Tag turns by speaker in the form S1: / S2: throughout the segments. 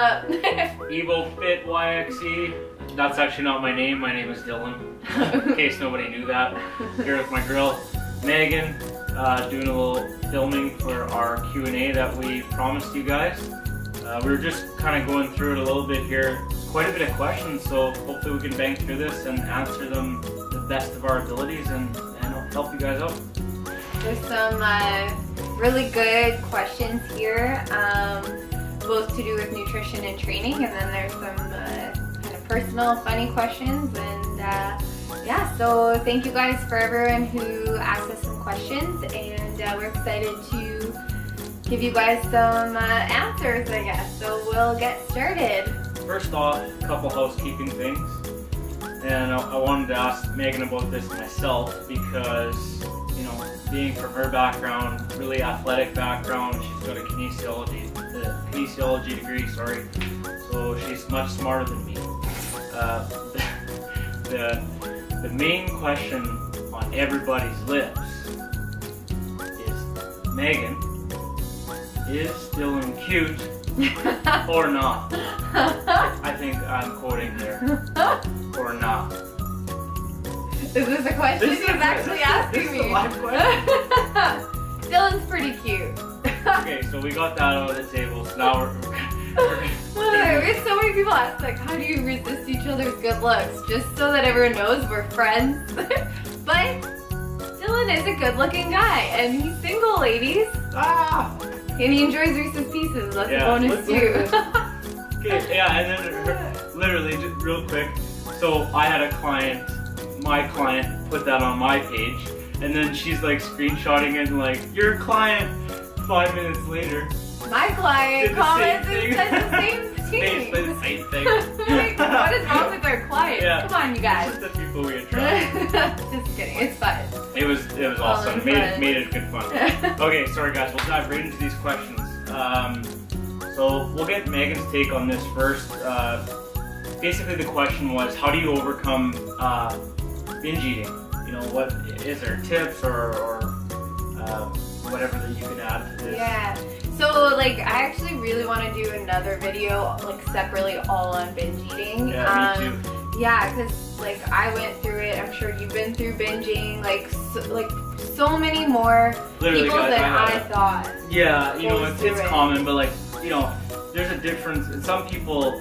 S1: up?
S2: Evofit YXE. That's actually not my name. My name is Dillon. In case nobody knew that. Here with my girl, Meagan, doing a little filming for our Q&A that we promised you guys. We were just kind of going through it a little bit here. Quite a bit of questions, so hopefully we can bang through this and answer them the best of our abilities and help you guys out.
S1: There's some really good questions here, both to do with nutrition and training, and then there's some kind of personal, funny questions, and yeah, so thank you guys for everyone who asked us some questions, and we're excited to give you guys some answers, I guess. So we'll get started.
S2: First off, a couple housekeeping things, and I wanted to ask Meagan about this myself because, you know, being from her background, really athletic background, she's got a kinesiology degree, so she's much smarter than me. The main question on everybody's lips is, Meagan, is Dillon cute or not? I think I'm quoting there. Or not.
S1: Is this a question he's actually asking me?
S2: This is a live question.
S1: Dillon's pretty cute.
S2: Okay, so we got that out of the table, so now we're
S1: We had so many people ask, like, how do you resist each other's good looks? Just so that everyone knows we're friends. But Dillon is a good-looking guy, and he's single, ladies.
S2: Ah!
S1: And he enjoys Reese's Pieces. That's a bonus too.
S2: Okay, yeah, and then literally, just real quick. So I had a client, my client, put that on my page, and then she's like screenshotting it and like, your client, 5 minutes later.
S1: My client comments and says the same thing.
S2: They say the same thing.
S1: Like, what is wrong with our client?
S2: Yeah.
S1: Come on, you guys.
S2: It's just the people we attract.
S1: Just kidding. It's fun.
S2: It was awesome. It made it good fun. Okay, sorry guys. We'll dive right into these questions. So we'll get Meagan's take on this first. Basically, the question was, how do you overcome binge eating? You know, what is there tips or whatever that you could add to this?
S1: Yeah. So, like, I actually really want to do another video, like, separately all on binge eating.
S2: Yeah, me too.
S1: Yeah, because, like, I went through it. I'm sure you've been through binging. Like so many more
S2: Literally,
S1: people
S2: guys,
S1: than I thought.
S2: Yeah, you know, it's common, but, like, you know, there's a difference. And some people,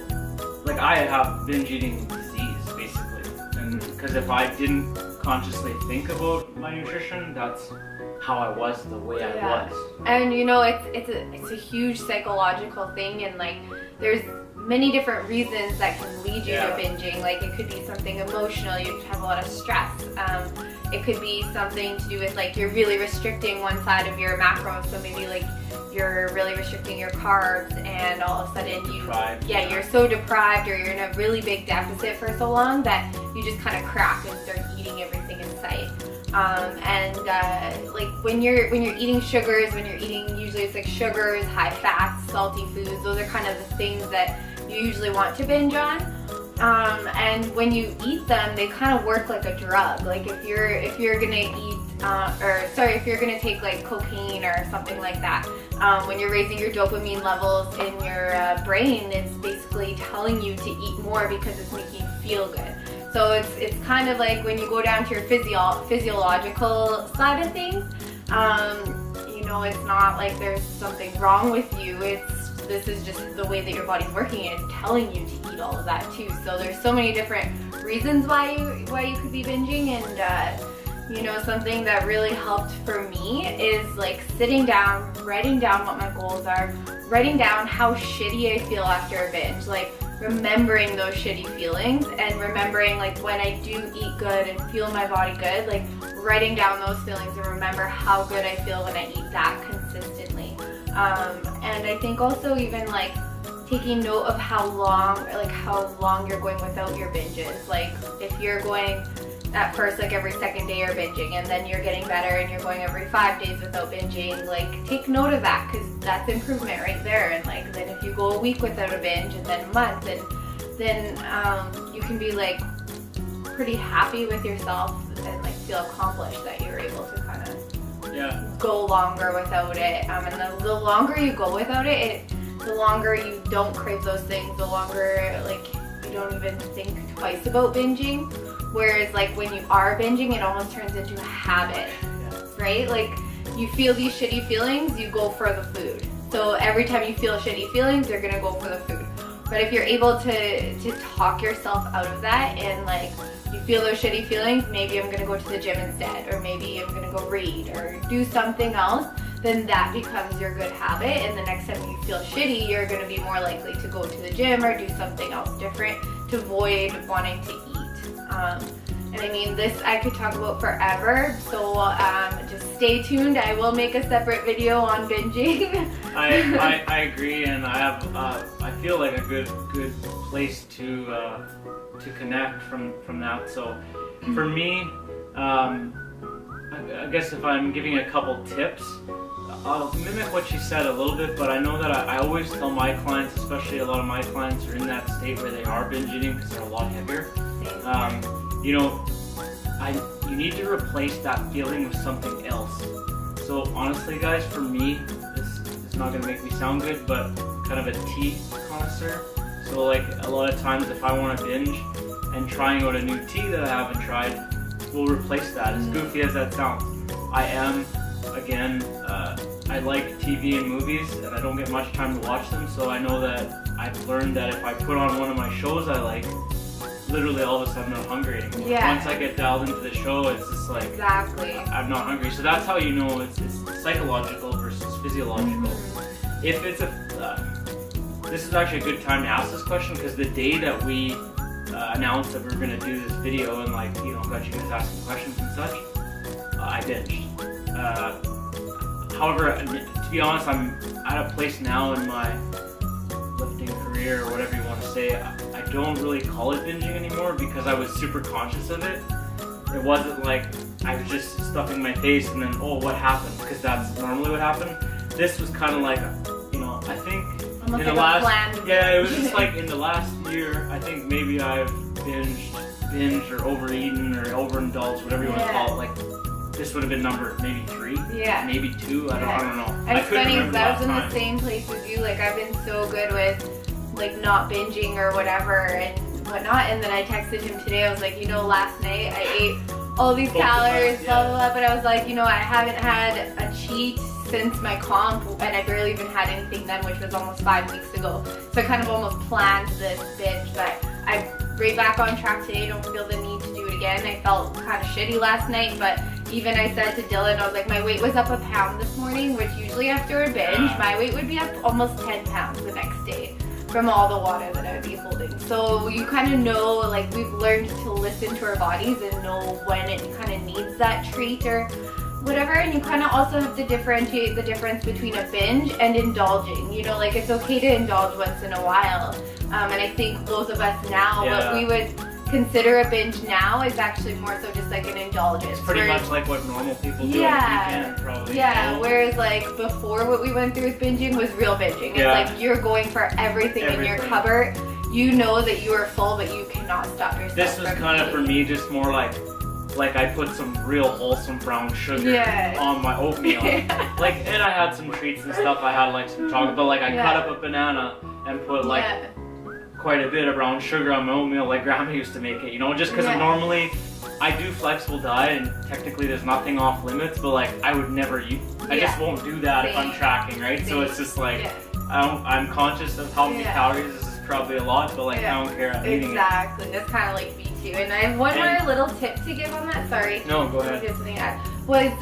S2: like, I have binge eating disease, basically. And because if I didn't consciously think about my nutrition, that's how I was the way I was.
S1: And you know, it's a huge psychological thing, and like there's many different reasons that can lead you to binging. Like it could be something emotional, you have a lot of stress. It could be something to do with like you're really restricting one side of your macros, so maybe like you're really restricting your carbs, and all of a sudden you're so deprived, or you're in a really big deficit for so long that you just kind of crack and start eating everything in sight. Like when you're eating sugars, usually it's like sugars, high fats, salty foods, those are kind of the things that you usually want to binge on. And when you eat them, they kind of work like a drug. Like if you're gonna eat, if you're gonna take like cocaine or something like that, when you're raising your dopamine levels in your brain, it's basically telling you to eat more because it's making you feel good. So it's kind of like when you go down to your physiological side of things, you know, it's not like there's something wrong with you. This is just the way that your body's working, and it's telling you to eat all of that too. So there's so many different reasons why you could be binging, and you know, something that really helped for me is like sitting down, writing down what my goals are, writing down how shitty I feel after a binge, like remembering those shitty feelings, and remembering like when I do eat good and feel my body good, like writing down those feelings and remember how good I feel when I eat that consistently. And I think also even like taking note of how long you're going without your binges. Like if you're going at first like every second day you're binging, and then you're getting better and you're going every 5 days without binging, like take note of that, because that's improvement right there. And like then if you go a week without a binge, and then a month, and then you can be like pretty happy with yourself and like feel accomplished that you're able to kind of go longer without it. And the longer you go without it, the longer you don't crave those things, the longer like you don't even think twice about binging. Whereas like when you are binging, it almost turns into a habit, right? Like you feel these shitty feelings, you go for the food. So every time you feel shitty feelings, you're gonna go for the food. But if you're able to talk yourself out of that and like you feel those shitty feelings, maybe I'm gonna go to the gym instead, or maybe I'm gonna go read or do something else, then that becomes your good habit. And the next time you feel shitty, you're gonna be more likely to go to the gym or do something else different to avoid wanting to eat. And I mean, this I could talk about forever, so just stay tuned. I will make a separate video on binging.
S2: I agree, and I have I feel like a good place to connect from that. So for me, I guess if I'm giving a couple tips, I'll mimic what you said a little bit, but I know that I always tell my clients, especially a lot of my clients are in that state where they are binge eating because they're a lot heavier. You know, you need to replace that feeling with something else. So honestly, guys, for me, this is not gonna make me sound good, but kind of a tea connoisseur. So like a lot of times, if I want to binge and trying out a new tea that I haven't tried, we'll replace that. As goofy as that sounds, I am again. I like TV and movies, and I don't get much time to watch them. So I know that I've learned that if I put on one of my shows I like, literally all of a sudden I'm not hungry anymore.
S1: Yeah.
S2: Once I get dialed into the show, it's just like
S1: Exactly.
S2: I'm not hungry. So that's how you know it's psychological versus physiological. If it's this is actually a good time to ask this question because the day that we announced that we were going to do this video and like got you guys asking questions and such, I binged. However, to be honest, I'm at a place now in my lifting career or whatever you want to say. I don't really call it binging anymore because I was super conscious of it. It wasn't like I was just stuffing my face and then, oh, what happened? Because that's normally what happened. This was kind of like, I think
S1: Almost
S2: in the
S1: like
S2: last, it was just like in the last year, I think maybe I've binged or overeaten or overindulged, whatever you want to call it. Like this would have been number maybe 3, maybe 2. I don't know.
S1: And
S2: I
S1: it's
S2: couldn't
S1: funny
S2: remember
S1: because I was in
S2: last
S1: the same place as you. Like I've been so good with like not binging or whatever and whatnot. And then I texted him today. I was like, last night I ate all these calories, blah blah blah. But I was like, I haven't had a cheat since my comp, and I barely even had anything then, which was almost 5 weeks ago. So I kind of almost planned this binge, but I'm right back on track today. I don't feel the need to do it again. I felt kind of shitty last night, but even I said to Dillon, I was like, my weight was up a pound this morning, which usually after a binge, my weight would be up almost 10 pounds the next day from all the water that I would be holding. So you kind of know, like we've learned to listen to our bodies and know when it kind of needs that treat or whatever, and you kind of also have to differentiate the difference between a binge and indulging. Like it's okay to indulge once in a while, and I think both of us now, what we would consider a binge now is actually more so just like an indulgence.
S2: It's pretty much like what normal people do on the weekend, probably.
S1: Whereas like before, what we went through with binging was real binging. It's like you're going for everything in your cupboard. You know that you are full, but you cannot stop yourself.
S2: This was kind of for me just more like I put some real wholesome brown sugar on my oatmeal. And I had some treats and stuff. I had like some chocolate, but like I cut up a banana and put like quite a bit of brown sugar on my oatmeal like grandma used to make it, just because normally I do flexible diet and technically there's nothing off limits, but like I would never eat. I just won't do that if I'm tracking, right? So it's just like I'm conscious of how many calories. This is probably a lot, but like I don't care. I'm eating it.
S1: Exactly. That's kind of like me too. And I have one more little tip to give on that. Sorry.
S2: No, go ahead.
S1: Was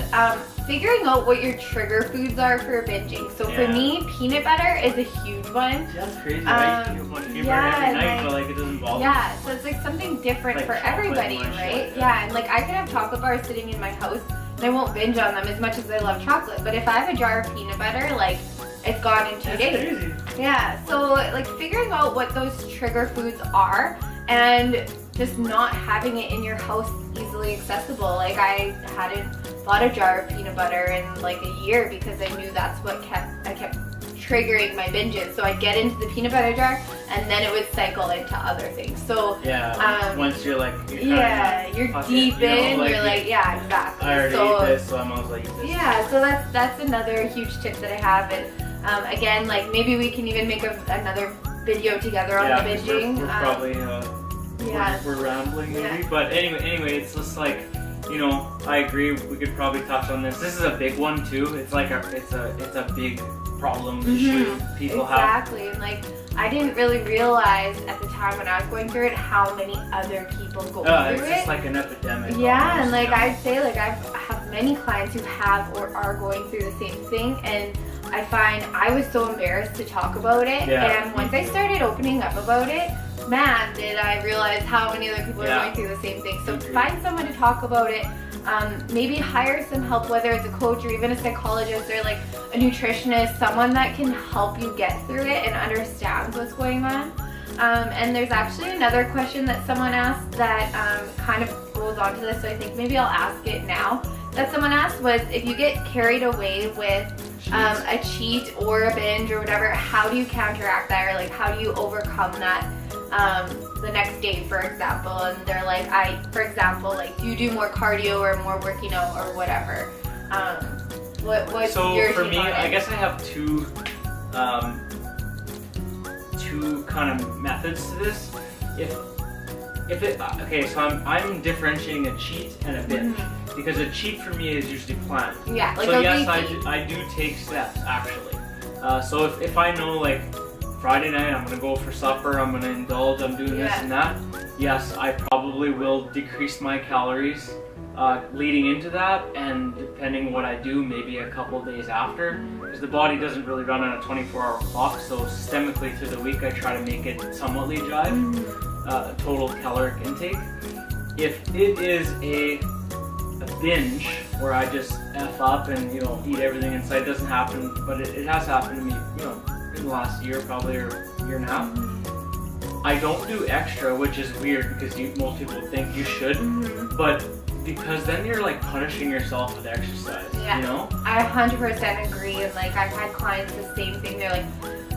S1: figuring out what your trigger foods are for binging. So for me, peanut butter is a huge one.
S2: That's crazy, right? You eat much peanut butter every night, but like it doesn't bother you.
S1: So it's like something different for everybody, right? And like I could have chocolate bars sitting in my house and I won't binge on them as much as I love chocolate. But if I have a jar of peanut butter, like it's gone in 2 days.
S2: Crazy.
S1: So like figuring out what those trigger foods are and just not having it in your house easily accessible. Like I hadn't bought a jar of peanut butter in like a year because I knew that's what I kept triggering my binges. So I'd get into the peanut butter jar and then it would cycle into other things. So
S2: once you're like
S1: you're deep in, you're like exactly.
S2: I already ate this, so I might as well eat this.
S1: So that's another huge tip that I have. And Again, like maybe we can even make another video together on the
S2: 'cause
S1: binging.
S2: We're probably we're rambling maybe, but anyway, it's just like, you know, I agree. We could probably touch on this. This is a big one too. It's like it's a big problem issue people have.
S1: Exactly, and like I didn't really realize at the time when I was going through it how many other people go through it.
S2: It's just like an epidemic.
S1: Yeah,
S2: almost,
S1: and like
S2: you know?
S1: I'd say, like I have many clients who have or are going through the same thing, and I find I was so embarrassed to talk about it.
S2: Yeah.
S1: And once I started opening up about it, man, did I realize how many other people are going through the same thing. So find someone to talk about it. Maybe hire some help, whether it's a coach or even a psychologist or like a nutritionist, someone that can help you get through it and understands what's going on. And there's actually another question that someone asked that kind of goes on to this, so I think maybe I'll ask it now. That someone asked was, if you get carried away with a cheat or a binge or whatever, how do you counteract that, or like how do you overcome that the next day, for example? And they're like, for example, like, do you do more cardio or more working out or whatever? What's your
S2: for
S1: take
S2: me,
S1: on it?
S2: I guess I have two kind of methods to this. Okay, so I'm differentiating a cheat and a binge, because a cheat for me is usually planned.
S1: Yeah, like
S2: so
S1: a
S2: yes,
S1: repeat.
S2: I do take steps actually. So if I know, like, Friday night I'm gonna go for supper, I'm gonna indulge, I'm doing this and that, yes, I probably will decrease my calories leading into that, and depending what I do, maybe a couple days after, because the body doesn't really run on a 24-hour clock, so systemically through the week I try to make it somewhat drive total caloric intake. If it is a binge where I just F up and, you know, eat everything in sight, doesn't happen, but it has happened to me, you know, in the last year probably, or year and a half. I don't do extra, which is weird because most people think you should, but because then you're like punishing yourself with exercise, you know?
S1: I 100% agree, and like I've had clients the same thing. They're like,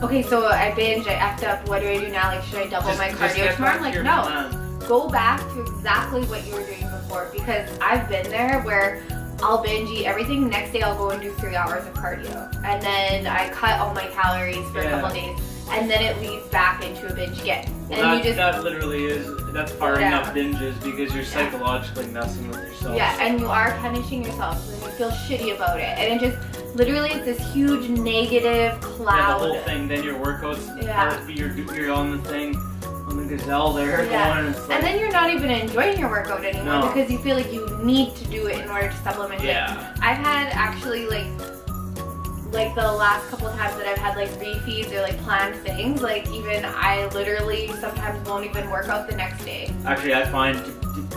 S1: okay, so I binge, I effed up, what do I do now? Like, should I double my cardio tomorrow? I'm like, no, go back to exactly what you were doing before, because I've been there where I'll binge eat everything, next day I'll go and do 3 hours of cardio, and then I cut all my calories for a couple days, and then it leads back into a binge again.
S2: Well,
S1: and
S2: that literally is, that's firing up binges, because you're psychologically messing with yourself.
S1: Yeah, and you are punishing yourself, so then you feel shitty about it, and it just, literally, it's this huge negative cloud.
S2: Yeah, the whole thing, then your workouts, you're on the thing, on the gazelle there, going, and it's like,
S1: and then you're not even enjoying your workout anymore because you feel like you need to do it in order to supplement it. I've had actually like the last couple of times that I've had like refeeds or like planned things, like even I literally sometimes won't even work out the next day.
S2: Actually, I find,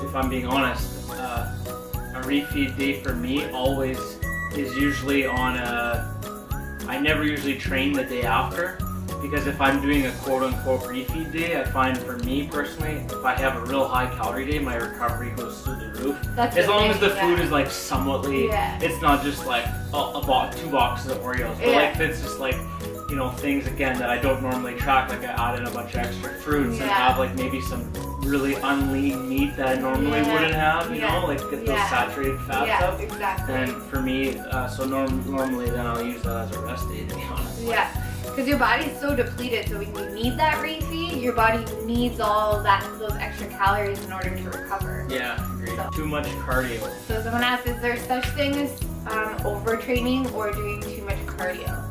S2: if I'm being honest, a refeed day for me always is usually on I never usually train the day after, because if I'm doing a quote-unquote refeed day, I find for me personally, if I have a real high calorie day, my recovery goes through the roof. As long as the food is like somewhatly, it's not just like 2 boxes of Oreos, but like if it's just like, you know, things again that I don't normally track, like I add in a bunch of extra fruits and have like maybe some really unlean meat that I normally wouldn't have, you know, like get those saturated fats up.
S1: Exactly.
S2: And for me, so normally then I'll use that as a rest day, to be honest.
S1: Because your body's so depleted, so when you need that refeed, your body needs all those extra calories in order to recover.
S2: Yeah, agreed. Too much cardio.
S1: So someone asked, is there such thing as overtraining or doing too much cardio?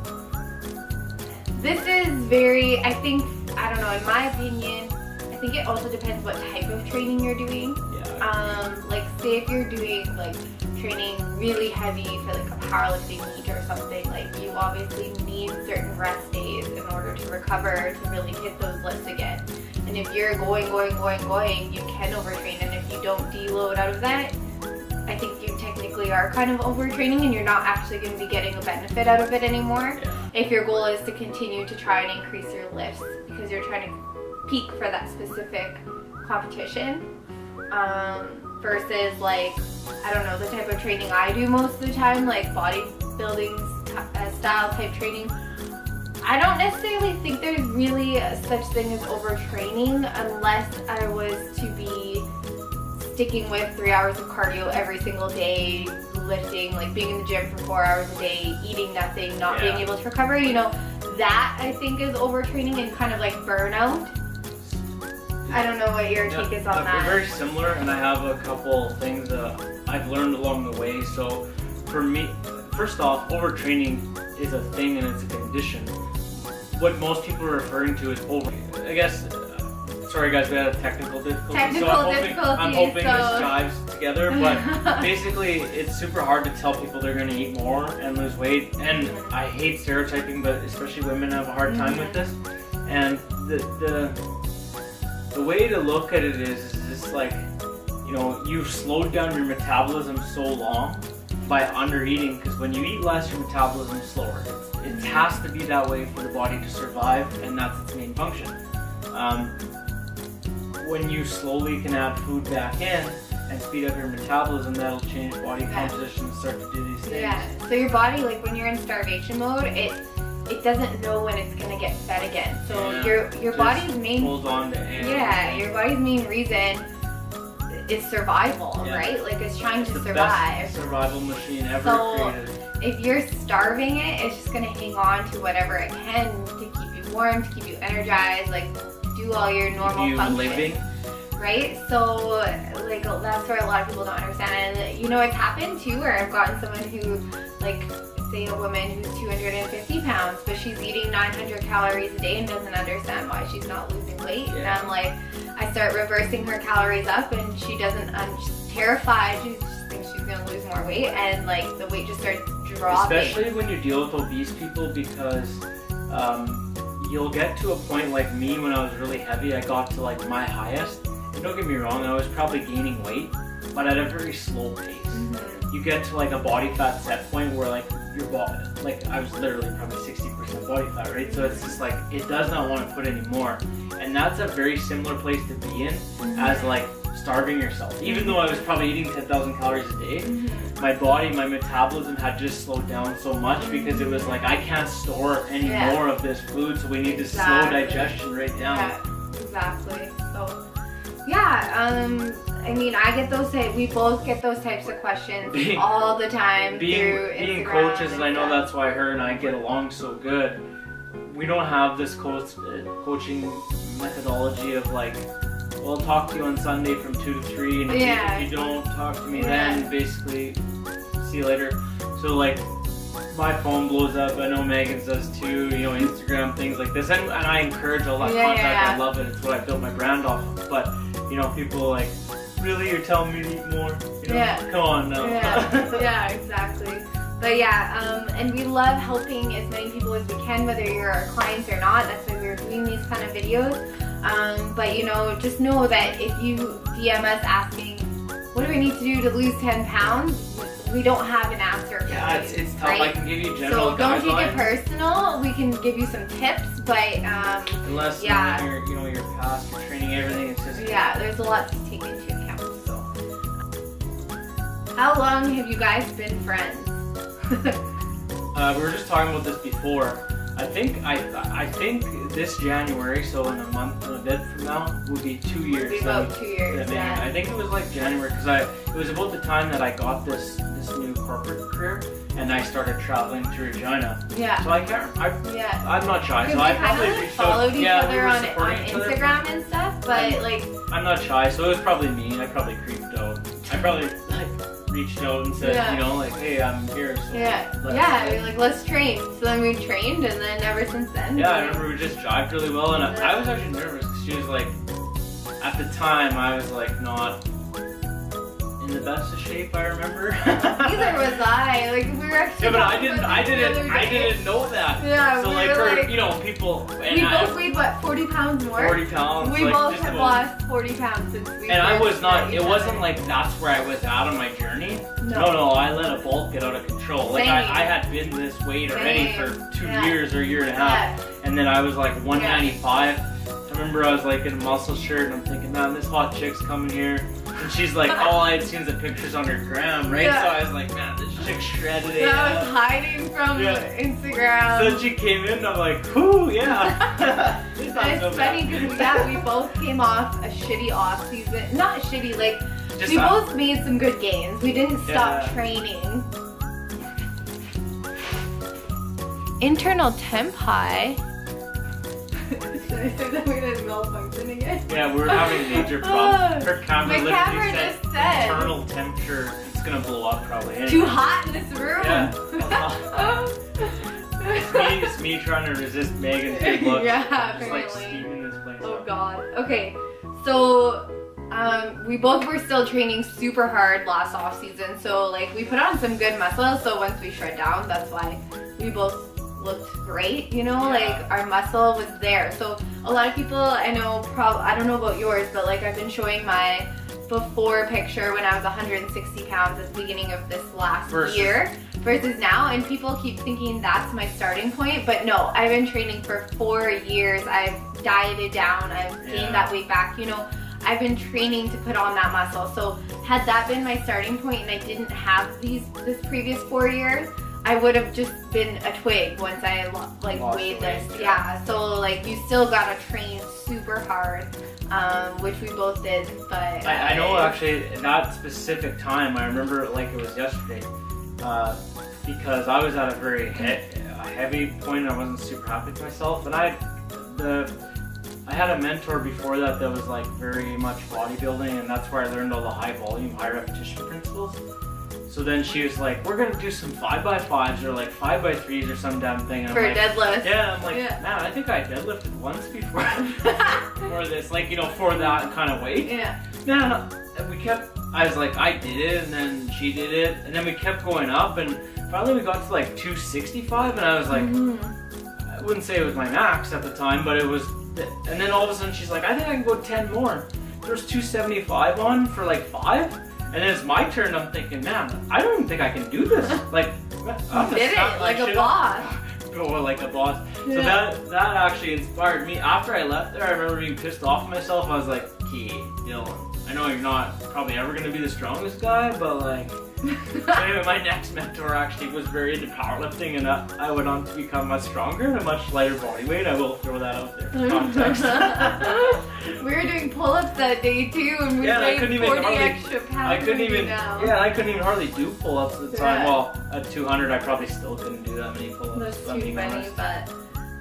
S1: This is very, I don't know, in my opinion, I think it also depends what type of training you're doing. Like say if you're doing like training really heavy for like a powerlifting meet or something, like you obviously need certain rest days in order to recover to really hit those lifts again. And if you're going, you can overtrain, and if you don't deload out of that, I think you technically are kind of overtraining and you're not actually going to be getting a benefit out of it anymore. If your goal is to continue to try and increase your lifts because you're trying to peak for that specific competition. Versus like, I don't know, the type of training I do most of the time, like bodybuilding style type training. I don't necessarily think there's really such thing as overtraining unless I was to be sticking with 3 hours of cardio every single day, lifting, like being in the gym for 4 hours a day, eating nothing, not being able to recover, you know, that I think is overtraining and kind of like burnout. I don't know what your take is on that.
S2: We're very similar, and I have a couple things that I've learned along the way. So for me, first off, overtraining is a thing and it's a condition. What most people are referring to is I guess, sorry guys, we had a technical difficulty. I'm hoping this jives together, but basically it's super hard to tell people they're going to eat more and lose weight. And I hate stereotyping, but especially women have a hard time with this. And the way to look at it is just like, you know, you've slowed down your metabolism so long by under eating, because when you eat less, your metabolism is slower. It has to be that way for the body to survive, and that's its main function. When you slowly can add food back in and speed up your metabolism, that'll change body composition and start to do these things.
S1: Yeah, so your body, like when you're in starvation mode, it doesn't know when it's gonna get fed again. So your body's main
S2: holds on to air.
S1: Your body's main reason is survival, right? Like it's trying to survive.
S2: Best survival machine ever created.
S1: If you're starving it's just gonna hang on to whatever it can to keep you warm, to keep you energized, like do all your normal functions.
S2: Living.
S1: Right? So like that's where a lot of people don't understand. And you know, it's happened too where I've gotten someone who, like, say a woman who's 250 pounds, but she's eating 900 calories a day and doesn't understand why she's not losing weight. And I'm like, I start reversing her calories up and she doesn't, she's terrified. She just thinks she's gonna lose more weight, and like the weight just starts dropping.
S2: Especially when you deal with obese people, because you'll get to a point like me when I was really heavy. I got to like my highest. And don't get me wrong, I was probably gaining weight, but at a very slow pace. You get to like a body fat set point where like your body, like I was literally probably 60% body fat, right? So it's just like, it does not want to put any more. And that's a very similar place to be in as like starving yourself. Even though I was probably eating 10,000 calories a day, my body, my metabolism had just slowed down so much because it was like, I can't store any more of this food, so we need to slow digestion right down.
S1: Yeah, exactly. So I mean, I get those we both get those types of questions all the time through Instagram. Being coaches,
S2: and I know that's why her and I get along so good. We don't have this coaching methodology of like, well, I'll talk to you on Sunday from 2 to 3, and if you don't talk to me then, basically, see you later. So like, my phone blows up. I know Meagan's does too, you know, Instagram, things like this. And I encourage all that contact. I love it. It's what I built my brand off of. But, you know, people are like, really? You're telling me to eat more? You know, come on now.
S1: Yeah, exactly. But and we love helping as many people as we can, whether you're our clients or not. That's why we're doing these kind of videos. But, you know, just know that if you DM us asking, what do we need to do to lose 10 pounds? We don't have an answer for you.
S2: It's tough. Right? I can give you general
S1: So don't take it personal. We can give you some tips, but
S2: unless your past, your training, everything, it's just
S1: there's a lot to take into account. So, how long have you guys been friends?
S2: We were just talking about this before. I think this January, so in a month and a bit from now, will be 2 years.
S1: It'll be about 2 years.
S2: I think it was like January, because it was about the time that I got this new corporate career, and I started traveling to Regina.
S1: Yeah.
S2: So I'm not shy. So I probably
S1: followed each other on Instagram and stuff, but
S2: I'm not shy, so it was probably me. I probably creeped out. I probably reached out and said, you know, like, hey, I'm here. So
S1: we're like, let's train. So then we trained, and then ever since then.
S2: Yeah, I remember we just jived really well, and I was actually nervous because she was like, at the time, I was like not in the best of shape. I remember.
S1: Neither was I. Like we were actually.
S2: Yeah, but I didn't know that.
S1: Yeah.
S2: So like, you know, people.
S1: We both weighed what, 40 pounds more.
S2: 40 pounds.
S1: We both have lost 40 pounds since we.
S2: And I was not. It wasn't like that's where I was at on my journey. No. I let a bulk get out of control. Like I had been this weight already for 2 years or a year and a half, and then I was like 195. I remember I was like in a muscle shirt, and I'm thinking, man, this hot chick's coming here. And she's like, all I had seen is the pictures on her gram, right? So I was like, man, this chick's shredded.
S1: So I was hiding from Instagram.
S2: So she came in, and I'm like, whoo, yeah.
S1: It's funny because we both came off a shitty off season. Not shitty, like
S2: Just
S1: we both made some good gains. We didn't stop
S2: Yeah.
S1: training. Internal temp high. Should I say that we're gonna malfunction again?
S2: Yeah, we were having major problems. Her camera
S1: My
S2: literally
S1: camera
S2: said
S1: just said.
S2: internal temperature. It's gonna blow up probably. Anyway.
S1: Too hot in this room.
S2: Yeah. It's me trying to resist Meagan's good looks.
S1: Yeah,
S2: Just like
S1: apparently.
S2: steaming this place
S1: Oh
S2: up.
S1: god. Okay, so we both were still training super hard last off season. So like we put on some good muscle. So once we shred down, that's why we both looked great. You know, like our muscle was there. So a lot of people I know I don't know about yours, but like I've been showing my before picture when I was 160 pounds at the beginning of this last year versus now, and people keep thinking that's my starting point, but no, I've been training for 4 years. I've dieted down, I've gained that weight back, you know, I've been training to put on that muscle. So had that been my starting point and I didn't have this previous 4 years, I would have just been a twig once I like weighed this. Yeah, so like you still gotta train super hard, which we both did. But
S2: I know actually that specific time. I remember it like it was yesterday, because I was at a very heavy point and I wasn't super happy with myself. And I had a mentor before that was like very much bodybuilding, and that's where I learned all the high volume, high repetition principles. So then she was like, we're gonna do some 5x5s or like 5x3s or some damn thing. And
S1: for
S2: I'm like,
S1: deadlift.
S2: Yeah, I'm like, man, I think I deadlifted once before for this, like, you know, for that kind of weight.
S1: Yeah.
S2: Man, I was like, I did it, and then she did it, and then we kept going up, and finally we got to like 265, and I was like, I wouldn't say it was my max at the time, but it was, and then all of a sudden she's like, I think I can go 10 more. There's 275 on for like 5. And then it's my turn. I'm thinking, man, I don't think I can do this. Like, I'm
S1: did it like a boss.
S2: Go like a boss. So that actually inspired me. After I left there, I remember being pissed off at myself. I was like, Dillon, I know you're not probably ever gonna be the strongest guy, but like. Anyway, my next mentor actually was very into powerlifting, and I went on to become much stronger and a much lighter body weight. I will throw that out there for context.
S1: We were doing pull-ups that day too, and we weighed 40 extra pounds.
S2: I couldn't even hardly do pull-ups at the time. Well, at 200, I probably still couldn't do that many pull-ups.
S1: That's too funny,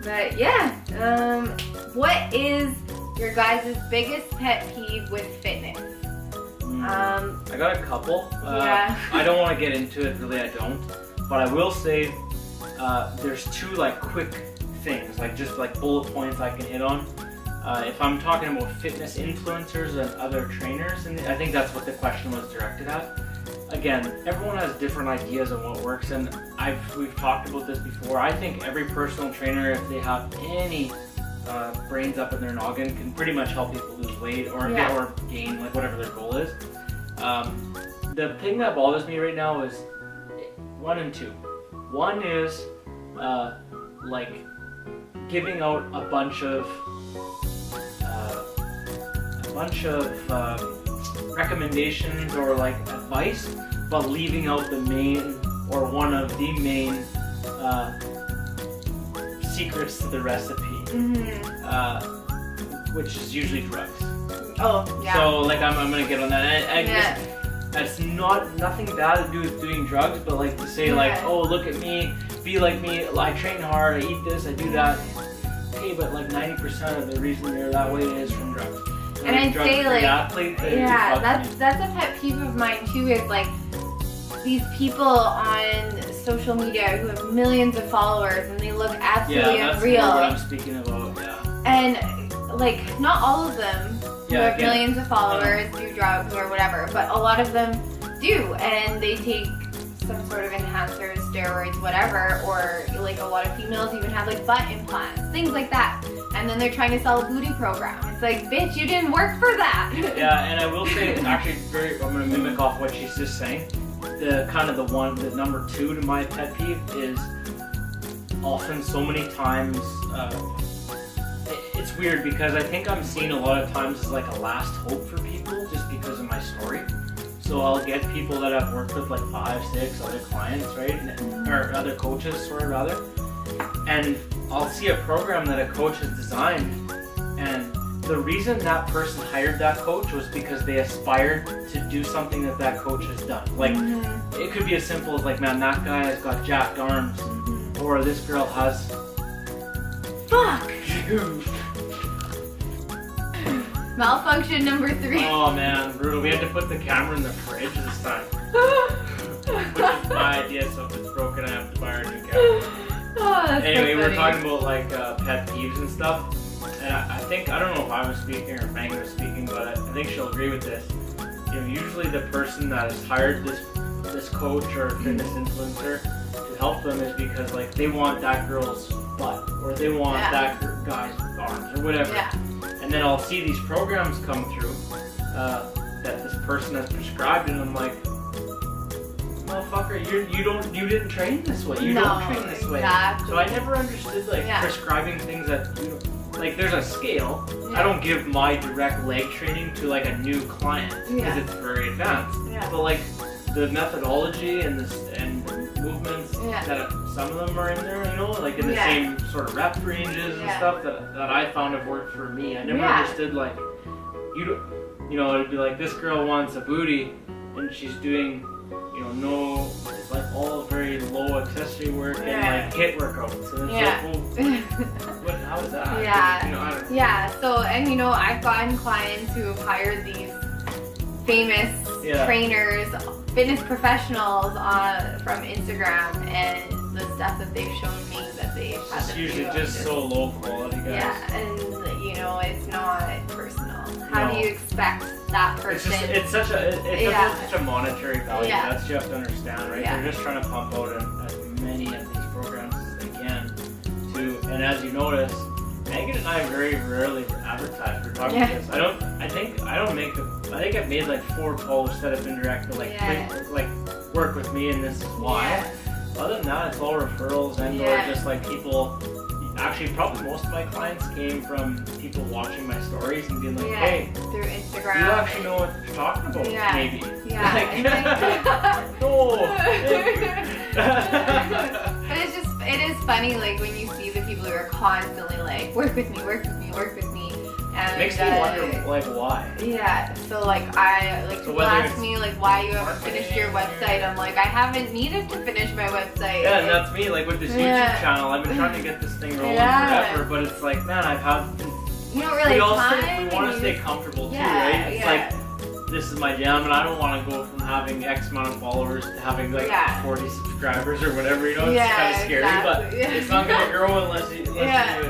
S1: but yeah. What is your guys' biggest pet peeve with fitness?
S2: I got a couple.
S1: Yeah.
S2: I don't want to get into it, really. I don't. But I will say, there's 2 like quick things, like just like bullet points I can hit on. If I'm talking about fitness influencers and other trainers, and I think that's what the question was directed at. Again, everyone has different ideas on what works, and we've talked about this before. I think every personal trainer, if they have any brains up in their noggin, can pretty much help people lose weight or gain, like whatever their goal is. The thing that bothers me right now is 1 and 2. One is like giving out a bunch of recommendations or like advice, but leaving out the main or one of the main secrets to the recipe, which is usually drugs.
S1: Oh, yeah.
S2: So like I'm gonna get on that. That's nothing bad to do with doing drugs, but like to say like, oh, look at me, be like me, I train hard, I eat this, I do that. Okay, but like 90% of the reason you're that way is from drugs. So
S1: and I'd say like,
S2: that's
S1: a pet peeve of mine too, is like these people on social media who have millions of followers and they look absolutely unreal.
S2: Yeah, that's what I'm speaking about,
S1: And like, not all of them who have millions of followers do drugs or whatever, but a lot of them do, and they take some sort of enhancers, steroids, whatever, or like a lot of females even have like butt implants, things like that, and then they're trying to sell a booty program. It's like, bitch, you didn't work for that.
S2: Yeah, and I will say, actually, I'm going to mimic off what she's just saying. The number 2 to my pet peeve is often so many times, it's weird because I think I'm seen a lot of times as like a last hope for people just because of my story. So I'll get people that I've worked with like 5, 6 other clients, right? Or other coaches, sort of rather. And I'll see a program that a coach has designed and the reason that person hired that coach was because they aspired to do something that that coach has done. Like, it could be as simple as like, man, that guy has got jacked arms, or this girl has.
S1: Fuck! Malfunction number 3.
S2: Oh man, brutal. We had to put the camera in the fridge this time. Which is my idea, so if it's broken I have to buy a new camera.
S1: Oh, that's
S2: Anyway,
S1: so
S2: we're
S1: funny.
S2: talking about like pet peeves and stuff. And I think, I don't know if I was speaking or Meagan was speaking, but I think she'll agree with this. You know, usually the person that has hired this coach or fitness influencer to help them is because like they want that girl's butt, or they want that guy's arms, or whatever.
S1: Yeah.
S2: And then I'll see these programs come through that this person has prescribed, and I'm like, motherfucker, you didn't train this way. You don't train this way.
S1: Exactly.
S2: So I never understood like prescribing things that like there's a scale.
S1: Yeah.
S2: I don't give my direct leg training to like a new client because it's very advanced.
S1: Yeah.
S2: But like the methodology and the movements that some of them are in there, you know, like in the same sort of rep ranges and stuff that I found have worked for me. I never understood like you know, it'd be like this girl wants a booty and she's doing, you know, no, it's like all very low accessory work and like HIIT workouts, and it's like, well, how is that?
S1: Yeah.
S2: You know, I don't know.
S1: Yeah. So, and you know, I've gotten clients who have hired these famous trainers, fitness professionals from Instagram, and the stuff that they've shown me that they've had
S2: It's
S1: them
S2: usually
S1: do,
S2: just so low quality, guys.
S1: Yeah, and you know, it's not personal. How do you expect that person?
S2: It's such a such a monetary value. That's what you have to understand, right?
S1: Yeah.
S2: They're just trying to pump out as many of these programs as they can. And as you notice, Meagan and I very rarely advertise. We're talking about this. I think I've made like 4 posts that have been directed like work with me, and this is why.
S1: Yeah.
S2: Other than that, it's all referrals and or just like people. Actually, probably most of my clients came from people watching my stories and being like, hey,
S1: through Instagram.
S2: you actually know what you're talking about, maybe.
S1: Yeah.
S2: No.
S1: But it is funny, like when you see the people who are constantly like, work with me, work with me, work with me. And
S2: it makes me wonder, like, why?
S1: Yeah, so like people ask me like why you haven't finished your website. I'm like, I haven't needed to finish my website.
S2: Yeah, and that's me, like with this YouTube channel, I've been trying to get this thing rolling forever, but it's like, man, I've had...
S1: You don't really
S2: we want to stay comfortable too, right? It's like, this is my jam, and I don't want to go from having X amount of followers to having like 40 subscribers or whatever, you know? It's kind of scary, but it's not going to grow unless you do it.
S1: Yeah.